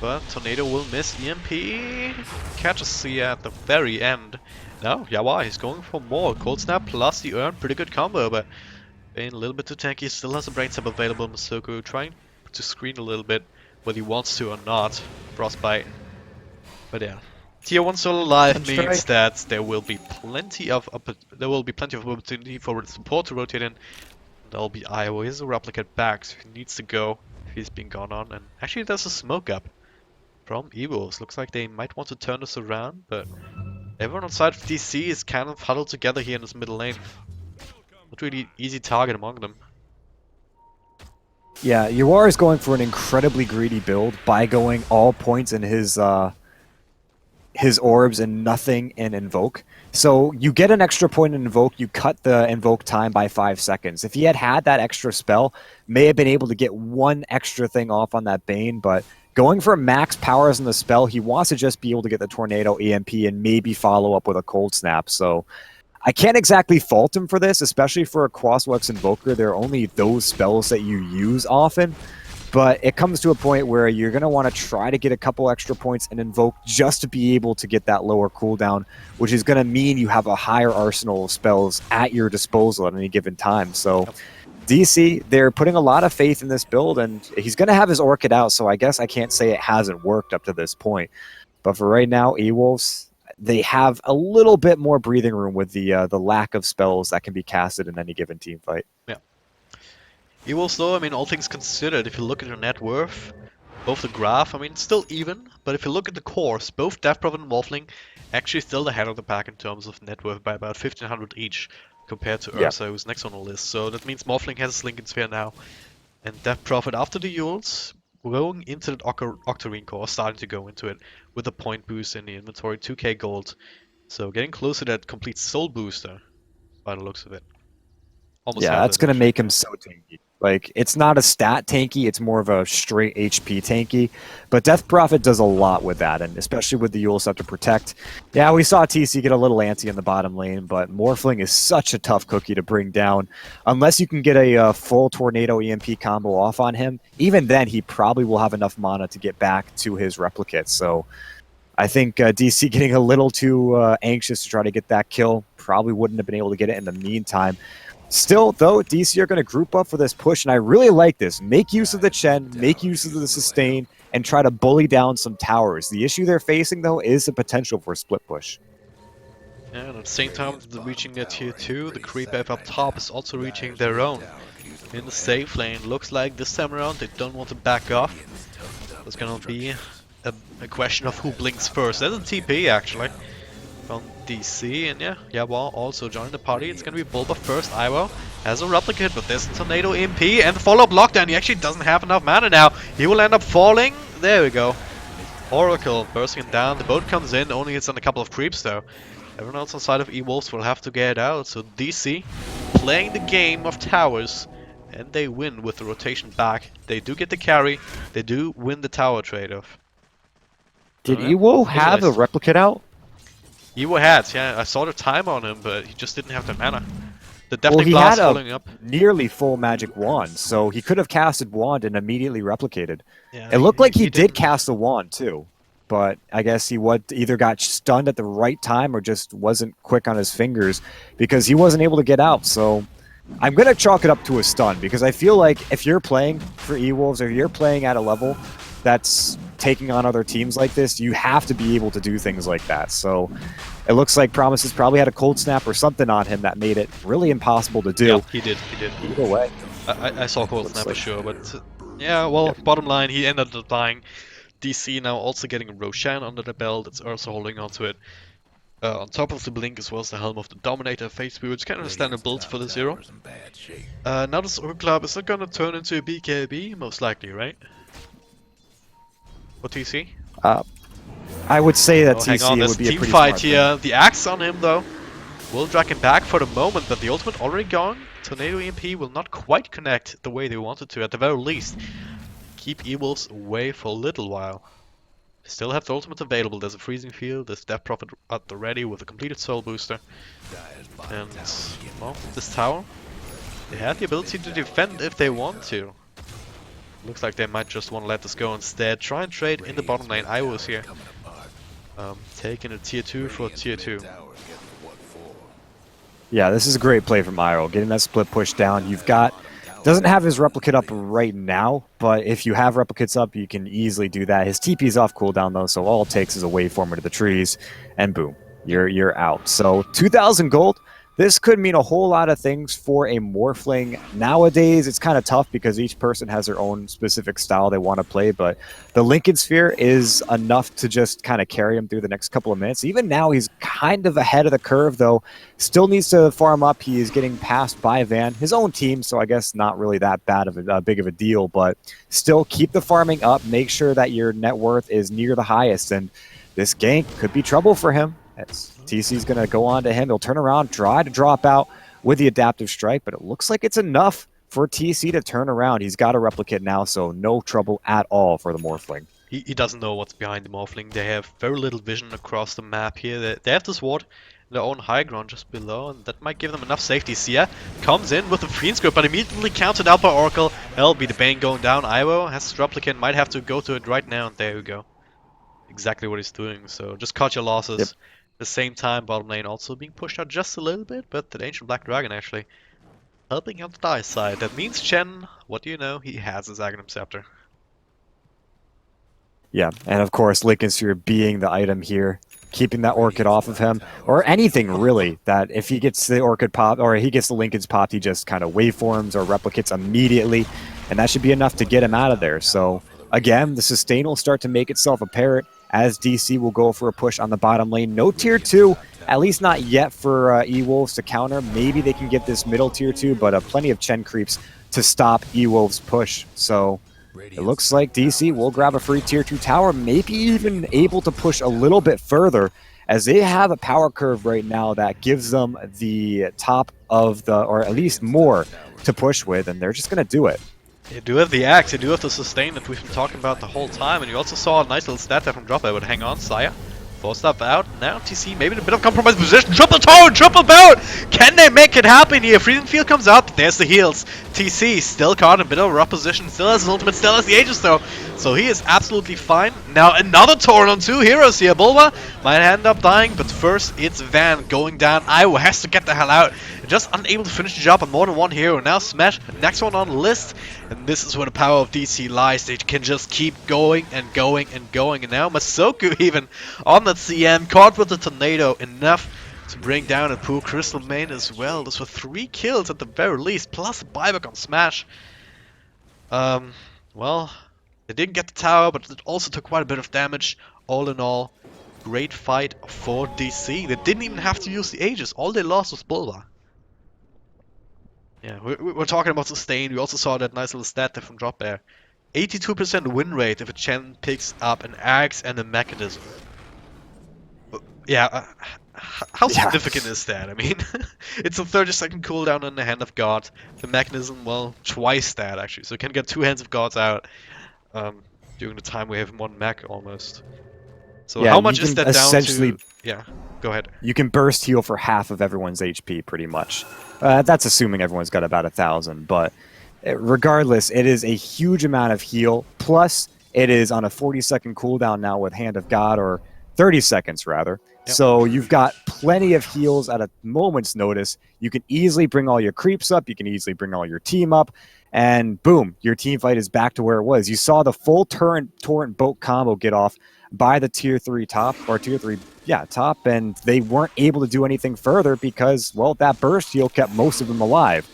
But Tornado will miss EMP. Catches C at the very end. No, Yawa, he's going for more. Cold Snap plus the Urn, pretty good combo, but being a little bit too tanky. Still has a Brain Sap available. Masoko trying to screen a little bit, whether he wants to or not. Frostbite. But yeah. Tier 1 still alive means that there will be plenty of opportunity for support to rotate in. There'll be Iowa. Here's a replicate back, so he needs to go if he's been gone on. And actually there's a smoke up from Evils. Looks like they might want to turn this around, but everyone on side of DC is kind of huddled together here in this middle lane. Not really easy target among them. Yeah, Yuar is going for an incredibly greedy build by going all points in his orbs and nothing in Invoke. So you get an extra point in Invoke, you cut the Invoke time by 5 seconds. If he had had that extra spell, may have been able to get one extra thing off on that Bane, but going for max powers in the spell, he wants to just be able to get the Tornado EMP and maybe follow up with a Cold Snap. So I can't exactly fault him for this, especially for a Crosswalks Invoker. There are only those spells that you use often. But it comes to a point where you're going to want to try to get a couple extra points and Invoke just to be able to get that lower cooldown, which is going to mean you have a higher arsenal of spells at your disposal at any given time. So DC, they're putting a lot of faith in this build, and he's going to have his Orchid out, so I guess I can't say it hasn't worked up to this point. But for right now, E-Wolves, they have a little bit more breathing room with the lack of spells that can be casted in any given team fight. Yeah. E-Wolves though, I mean, all things considered, if you look at your net worth, both the graph, I mean, still even, but if you look at the cores, both Death Prophet and Morphling actually still ahead of the pack in terms of net worth by about 1,500 each, compared to Ursa, who's next on the list. So that means Morphling has his Lincoln Sphere now, and Death Prophet, after the Yules, going into the Octarine core, starting to go into it with a point boost in the inventory, 2k gold. So getting closer to that complete soul booster, by the looks of it. Almost yeah, that's going to make him so tanky. Like, it's not a stat tanky, it's more of a straight HP tanky. But Death Prophet does a lot with that, and especially with the Yule Scepter to protect. Yeah, we saw TC get a little antsy in the bottom lane, but Morphling is such a tough cookie to bring down. Unless you can get a full Tornado EMP combo off on him, even then he probably will have enough mana to get back to his replicate. So I think DC getting a little too anxious to try to get that kill, probably wouldn't have been able to get it in the meantime. Still, though, DC are going to group up for this push, and I really like this. Make use of the Chen, make use of the sustain, and try to bully down some towers. The issue they're facing, though, is the potential for a split push. Yeah, and at the same time, they're reaching their tier 2. The creep wave up top is also reaching their own. In the safe lane, looks like this time around they don't want to back off. It's gonna be a question of who blinks first. There's a TP actually from DC, and yeah, well, also joining the party. It's gonna be Bulba first. Iwo has a replicate, but there's a Tornado MP and follow-up lockdown. He actually doesn't have enough mana now. He will end up falling. There we go. Oracle bursting down. The boat comes in, only hits on a couple of creeps though. Everyone else on side of E-Wolves will have to get out. So DC playing the game of towers, and they win with the rotation back. They do get the carry. They do win the tower trade-off. Did Ewo have a replicate out? Ewo had, yeah. I saw the time on him, but he just didn't have the mana. The Deafening Well, he Blast had following up. nearly full magic wand, so he could have casted wand and immediately replicated. Yeah, It looked like he did didn't. cast the wand too, but I guess he either got stunned at the right time or just wasn't quick on his fingers because he wasn't able to get out. So I'm gonna chalk it up to a stun because I feel like if you're playing for E-Wolves or you're playing at a level that's taking on other teams like this, you have to be able to do things like that. So it looks like Promises probably had a cold snap or something on him that made it really impossible to do. Yeah, he did. Either way. I saw cold snap for like- sure, but yeah, well, bottom line, he ended up dying. DC now also getting a Roshan under the belt. It's also holding on to it. On top of the Blink as well as the Helm of the Dominator face spirit. It's kind of a standard build for the Zero. Now this Orc Club is not gonna turn into a BKB, most likely, right? For TC? I would say that Oh, hang TC on, there's would a be a team pretty fight smart here. The axe on him though will drag him back for the moment, but the ultimate already gone. Tornado EMP will not quite connect the way they wanted to, at the very least. Keep E-Wolves away for a little while. Still have the ultimate available. There's a freezing field, there's Death Prophet at the ready with a completed soul booster. And, well, this tower, they have the ability to defend if they want to. Looks like they might just want to let this go instead. Try and trade in the bottom lane. I was here. Taking a tier 2 for tier 2. Yeah, this is a great play from Iroh. Getting that split push down. You've got... Doesn't have his replicate up right now, but if you have replicates up, you can easily do that. His TP's off cooldown though, so all it takes is a waveformer to the trees, and boom, you're out. So 2,000 gold. This could mean a whole lot of things for a Morphling. Nowadays, it's kind of tough because each person has their own specific style they want to play, but the Lincoln Sphere is enough to just kind of carry him through the next couple of minutes. Even now, he's kind of ahead of the curve, though. Still needs to farm up. He is getting passed by Van, his own team, so I guess not really that bad of a big of a deal, but still keep the farming up. Make sure that your net worth is near the highest, and this gank could be trouble for him. TC's going to go on to him. He'll turn around, try to drop out with the adaptive strike, but it looks like it's enough for TC to turn around. He's got a replicate now, so no trouble at all for the Morphling. He doesn't know what's behind the Morphling. They have very little vision across the map here. They have this ward in their own high ground just below, and that might give them enough safety. Sia comes in with the Fiend Scope, but immediately countered out by Oracle. That'll be the Bane going down. Ivo has his replicant, might have to go to it right now, and there we go. Exactly what he's doing, so just cut your losses. Yep. At the same time, bottom lane also being pushed out just a little bit, but the Ancient Black Dragon actually helping out the dice side. That means Chen, what do you know, he has his Aghanim Scepter. Yeah, and of course, Lincoln Sphere being the item here, keeping that Orchid off of him, or anything really, that if he gets the Orchid pop, or he gets the Lincoln's popped, he just kind of waveforms or replicates immediately, and that should be enough to get him out of there. So, again, the sustain will start to make itself apparent as DC will go for a push on the bottom lane. No tier 2, at least not yet for E-Wolves to counter. Maybe they can get this middle tier 2, but plenty of Chen creeps to stop E-Wolves' push. So it looks like DC will grab a free tier 2 tower, maybe even able to push a little bit further, as they have a power curve right now that gives them the top of the, or at least more to push with, and they're just going to do it. You do have the axe, you do have the sustain that we've been talking about the whole time, and you also saw a nice little stat there from Dropper, but hang on, Sire. Forced up out, now TC maybe in a bit of compromised position, triple toad, triple bout! Can they make it happen here? Freezing Field comes out, but there's the heals. TC still caught in a bit of a rough position, still has his ultimate, still has the Aegis though, so he is absolutely fine. Now another Tauren on 2 heroes here, Bulba might end up dying, but first it's Van going down. Iowa has to get the hell out. just unable to finish the job on more than one hero. Now Smash, next one on the list, and this is where the power of DC lies. They can just keep going and going and going, and now Masoku even on that CM, caught with the tornado, enough to bring down a poor Crystal main as well. Those were 3 kills at the very least, plus a buyback on Smash. Well, they didn't get the tower, but it also took quite a bit of damage. All in all, great fight for DC. They didn't even have to use the Aegis. All they lost was Bulba. Yeah, we're talking about sustain. We also saw that nice little stat from drop there. 82% win rate if a Chen picks up an axe and a mechanism. Yeah, how significant is that? I mean, it's a 30-second cooldown on the Hand of God. The mechanism, well, twice that actually. So you can get 2 Hands of Gods out during the time we have 1 mech almost. So Yeah, how much you is can that down essentially- to? Yeah, go ahead. You can burst heal for half of everyone's HP, pretty much. That's assuming everyone's got about 1,000, but regardless, it is a huge amount of heal. Plus, it is on a 40-second cooldown now with Hand of God, or 30 seconds rather. Yep. So you've got plenty of heals at a moment's notice. You can easily bring all your creeps up. You can easily bring all your team up. And boom, your team fight is back to where it was. You saw the full torrent boat combo get off by the tier 3 top, or tier 3, yeah, top, and they weren't able to do anything further because, well, that burst heal kept most of them alive.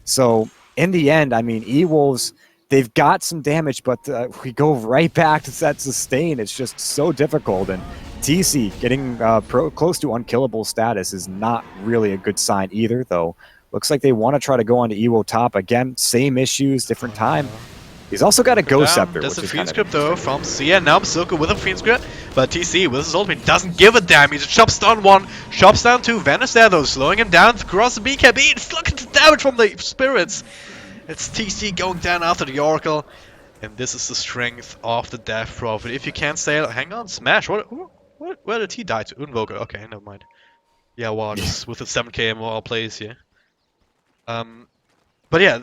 So in the end, I mean, E-Wolves, they've got some damage, but we go right back to that sustain. It's just so difficult, and TC getting close to unkillable status is not really a good sign either, though. Looks like they want to try to go on to Evo top. Again, same issues, different time. He's also got a Ghost Scepter, There's which a is Fiend kind of Script though from Sia. Now Masoku with a Fiend Script, but TC with his ultimate doesn't give a damn. He just chops down 1, chops down 2. Vanish there though, slowing him down across the BKB. It's looking at the damage from the spirits. It's TC going down after the Oracle, and this is the strength of the Death Prophet. If you can't stay, hang on, Smash. Where did he die to? Unvoker. Okay, never mind. Yeah, well, just with the 7k MMR plays here. But yeah,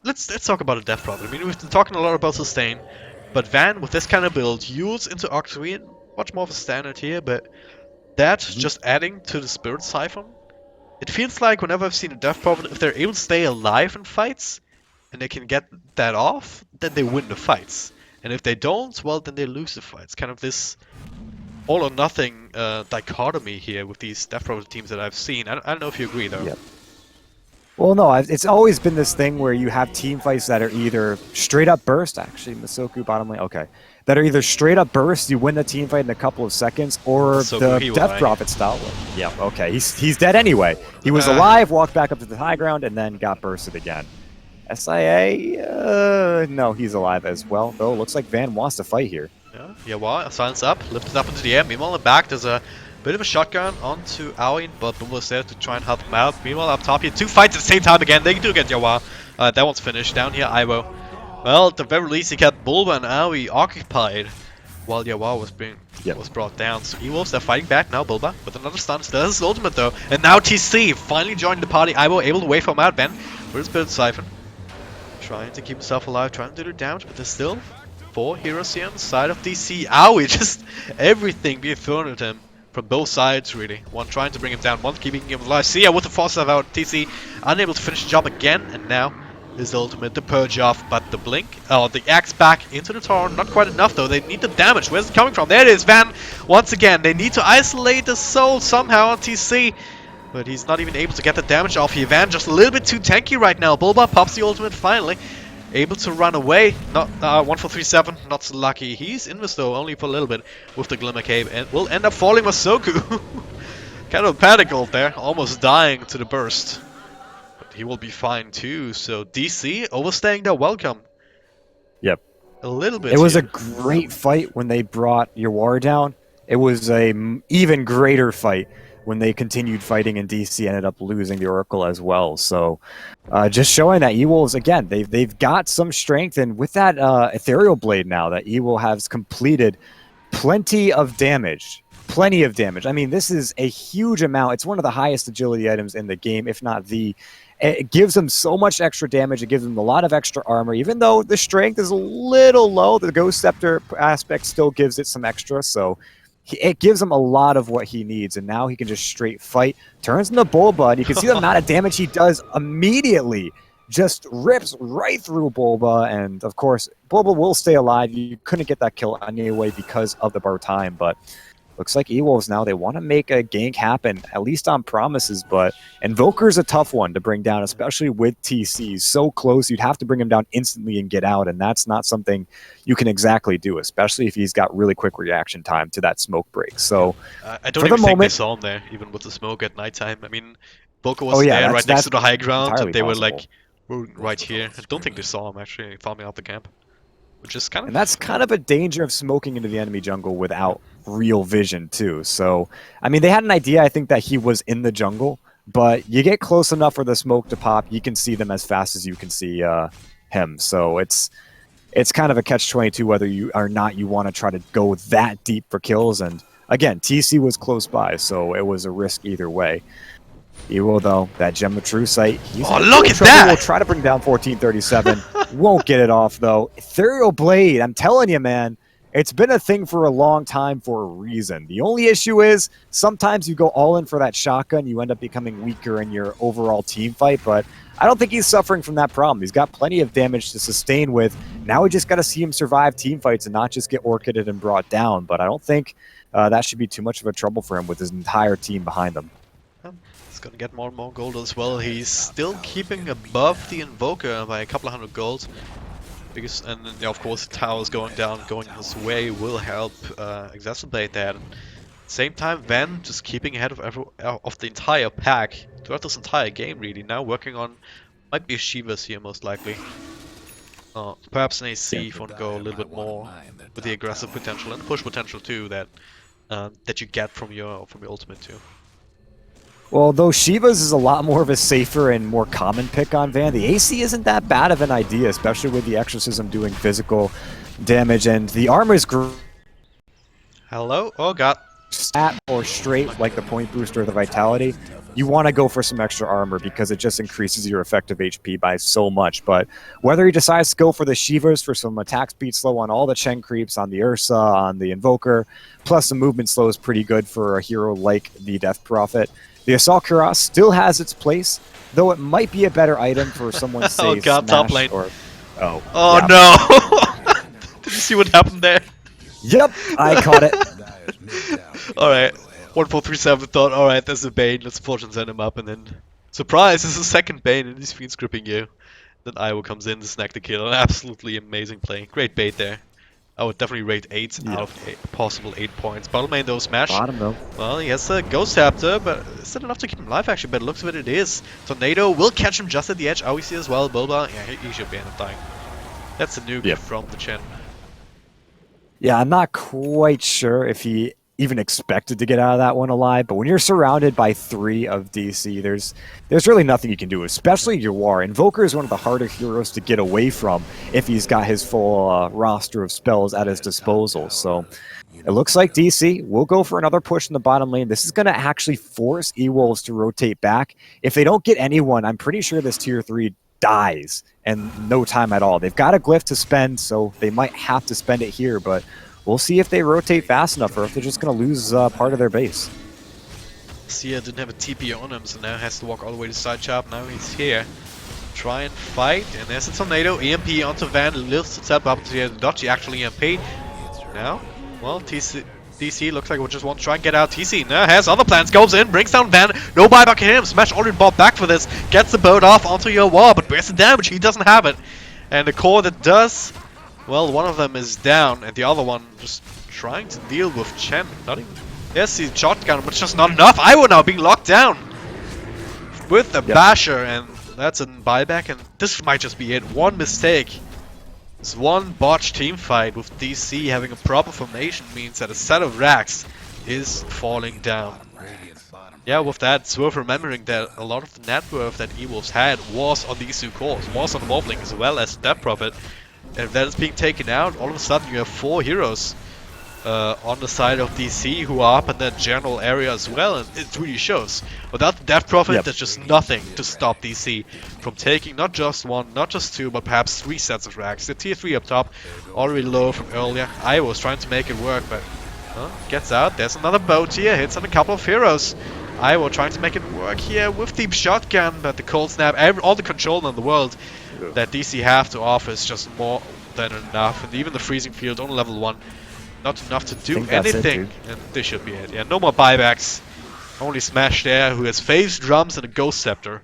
let's talk about the Death Prophet. I mean, we've been talking a lot about sustain, but Van with this kind of build yields into Octarine, much more of a standard here, but that's just adding to the Spirit Siphon. It feels like whenever I've seen a Death Prophet, if they're able to stay alive in fights, and they can get that off, then they win the fights. And if they don't, well, then they lose the fights. Kind of this all or nothing dichotomy here with these Death Prophet teams that I've seen. I don't know if you agree, though. Yep. Well, no, it's always been this thing where you have team fights that are either straight up burst, actually, Masoku bottom lane, okay, that are either straight up burst, you win the team fight in a couple of seconds, or Masoku, the Death right? Prophet style. Yeah, okay, he's dead anyway. He was alive, walked back up to the high ground, and then got bursted again. SIA, no, he's alive as well, though. Looks like Van wants to fight here. Yeah, well, silence up, lifted up into the air. Meanwhile, in the back, there's a bit of a shotgun onto Aoi, but Bumble is there to try and help him out. Meanwhile, up top here, 2 fights at the same time again. They do get Yawa. That one's finished. Down here, Ivo. Well, at the very least, he kept Bulba and Aoi occupied while Yawa was brought down. So E-Wolves, they're fighting back now. Bulba with another stun. Still has his ultimate though. And now TC finally joined the party. Ivo able to wait for him out. Ben with his Spirit Siphon. Trying to keep himself alive, trying to do the damage, but there's still 4 heroes here on the side of DC. Aoi, just everything being thrown at him. From both sides, really. One trying to bring him down, one keeping him alive. Sia with the force stuff out. TC unable to finish the job again, and now his ultimate, the purge off. But the blink, the axe back into the tower, not quite enough though. They need the damage. Where's it coming from? There it is, Van. Once again, they need to isolate the soul somehow on TC. But he's not even able to get the damage off here. Van just a little bit too tanky right now. Bulba pops the ultimate finally. Able to run away. Not 1437, not so lucky. He's invis though, only for a little bit with the Glimmer Cave, and will end up falling Masoku. Kind of a panic ult there, almost dying to the burst. But he will be fine too, so DC overstaying their welcome. Yep. A little bit. It was here. a great fight when they brought your war down. It was a even greater fight when they continued fighting and DC ended up losing the Oracle as well. So just showing that E-Wolves, again, they've got some strength, and with that Ethereal Blade now, that E-Will has completed plenty of damage. Plenty of damage. I mean, this is a huge amount. It's one of the highest agility items in the game, if not the... It gives them so much extra damage. It gives them a lot of extra armor. Even though the strength is a little low, the Ghost Scepter aspect still gives it some extra, so... it gives him a lot of what he needs, and now he can just straight fight. Turns into Bulba, and you can see the amount of damage he does immediately. Just rips right through Bulba, and of course, Bulba will stay alive. You couldn't get that kill anyway because of the bar time, but looks like E-Wolves now, they want to make a gank happen, at least on promises, but Invoker's a tough one to bring down, especially with TC. So close, you'd have to bring him down instantly and get out, and that's not something you can exactly do, especially if he's got really quick reaction time to that smoke break. So, I don't even think they saw him there, even with the smoke at nighttime. I mean, Boca was there right next to the high ground, and they were like right here. I don't think they saw him actually farming out the camp. Which is kind of... And that's kind of a danger of smoking into the enemy jungle without real vision, too. So, I mean, they had an idea, I think, that he was in the jungle, but you get close enough for the smoke to pop, you can see them as fast as you can see him. So it's kind of a catch-22 whether you or not you want to try to go that deep for kills. And, again, TC was close by, so it was a risk either way. Ewo, though, that Gem of True Sight. Oh, look at that! We'll try to bring down 1437. Won't get it off, though. Ethereal Blade, I'm telling you, man, it's been a thing for a long time for a reason. The only issue is sometimes you go all in for that shotgun, you end up becoming weaker in your overall team fight, but I don't think he's suffering from that problem. He's got plenty of damage to sustain with. Now we just got to see him survive team fights and not just get orchided and brought down, but I don't think that should be too much of a trouble for him with his entire team behind him. He's gonna get more and more gold as well. He's still keeping above the Invoker by a couple of hundred gold. Because, and then, yeah, of course, the tower's going down, going his way will help exacerbate that. And same time, Van just keeping ahead of the entire pack throughout this entire game, really. Now working on, might be Shivas here most likely. Perhaps an AC if you want to go a little bit more with the aggressive potential and push potential too that that you get from your ultimate too. Well, though Shiva's is a lot more of a safer and more common pick on Van, the AC isn't that bad of an idea, especially with the Exorcism doing physical damage, and the armor is Hello? Oh god. Stat or straight, like the point booster or the vitality, you want to go for some extra armor because it just increases your effective HP by so much. But whether he decides to go for the Shivas for some attack speed slow on all the Chen creeps, on the Ursa, on the Invoker, plus the movement slow is pretty good for a hero like the Death Prophet. The Assault Cuirass still has its place, though it might be a better item for someone say oh god, top lane. Or, oh yeah. No! Did you see what happened there? Yep, I caught it. Alright, 1437 thought, alright, there's a Bane, let's fortune send him up, and then, surprise, there's a second Bane and he's fiend scripting you. Then Iowa comes in to snag the kill. An absolutely amazing play. Great bait there. I would definitely rate 8 out of 8, possible 8 points. Bottom lane though, Smash. Bottom though. Well, he has a Ghost Scepter, but is that enough to keep him alive actually? But it looks of it is. Tornado will catch him just at the edge. We see as well, Bulba. Yeah, he should be end up dying. That's a nuke from the Chen. Yeah, I'm not quite sure if he even expected to get out of that one alive, but when you're surrounded by 3 of DC, there's really nothing you can do, especially Yawar. Invoker is one of the harder heroes to get away from if he's got his full roster of spells at his disposal. So it looks like DC will go for another push in the bottom lane. This is going to actually force E-Wolves to rotate back. If they don't get anyone, I'm pretty sure this tier 3 dies in no time at all. They've got a glyph to spend, so they might have to spend it here, but we'll see if they rotate fast enough or if they're just going to lose part of their base. Sia didn't have a TP on him, so now has to walk all the way to side chop. Now he's here. Try and fight, and there's a tornado. EMP onto Van, lifts the tap up to the dodge. He actually EMP. Now, well, DC looks like we'll just want to try and get out. TC now has other plans, goes in, brings down Van. No buyback in him. Smash already bought back for this. Gets the boat off onto your wall, but where's the damage? He doesn't have it. And the core that does. Well, one of them is down, and the other one just trying to deal with Chen. Not even. Yes, he's shotgun, but it's just not enough. I will now being locked down with the basher, and that's a buyback. And this might just be it. One mistake. This one botched team fight with DC having a proper formation means that a set of racks is falling down. Yeah, with that, it's worth remembering that a lot of the net worth that E-Wolves had was on these 2 cores, was on the Morphling as well as Death Prophet. And if that is being taken out, all of a sudden you have 4 heroes on the side of DC who are up in that general area as well, and it really shows. Without the Death Prophet, there's just nothing to stop DC from taking not just 1, not just 2, but perhaps 3 sets of racks. The tier 3 up top, already low from earlier. I was trying to make it work, but Gets out. There's another boat here. Hits on a couple of heroes. Iowa trying to make it work here with the shotgun, but the cold snap, all the control in the world that DC have to offer is just more than enough. And even the freezing field on level 1, not enough to do think that's it, anything. dude. And this should be it. Yeah, no more buybacks. Only Smash there, who has phase drums and a ghost scepter.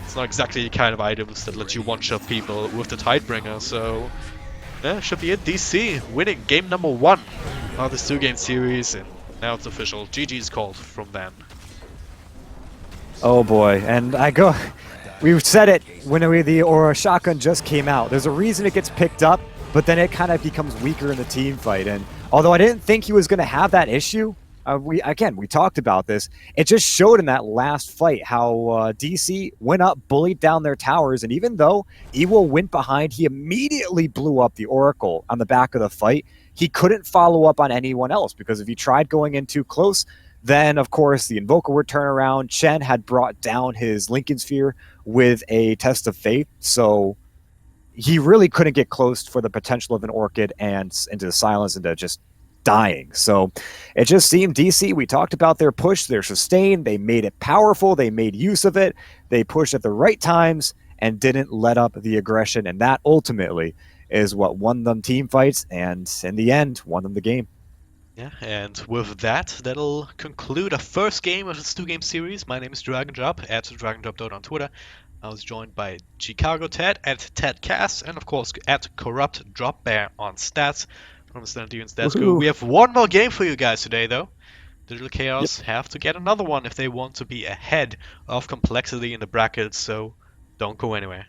It's not exactly the kind of items that let you one-shot people with the Tidebringer, so yeah, should be it. DC winning game number 1 of this 2-game series, and now it's official. GG's called from then. Oh boy, and we said it when the Aura shotgun just came out. There's a reason it gets picked up, but then it kind of becomes weaker in the team fight. And although I didn't think he was going to have that issue, we talked about this. It just showed in that last fight how DC went up, bullied down their towers, and even though Ewo went behind, he immediately blew up the Oracle on the back of the fight. He couldn't follow up on anyone else because if he tried going in too close, then, of course, the Invoker would turn around. Chen had brought down his Lincoln Sphere with a Test of Faith, so he really couldn't get close for the potential of an Orchid and into the silence, into just dying. So it just seemed DC, we talked about their push, their sustain. They made it powerful. They made use of it. They pushed at the right times and didn't let up the aggression, and that ultimately is what won them team fights and, in the end, won them the game. Yeah, and with that, that'll conclude our first game of this 2-game series. My name is DragonDrop, at DragonDrop.dot on Twitter. I was joined by Chicago Ted, at TedCast, and of course at Corrupt Dropbear on Stats from the Standard Even Stats Group. We have one more game for you guys today, though. Digital Chaos have to get another one if they want to be ahead of Complexity in the brackets, so don't go anywhere.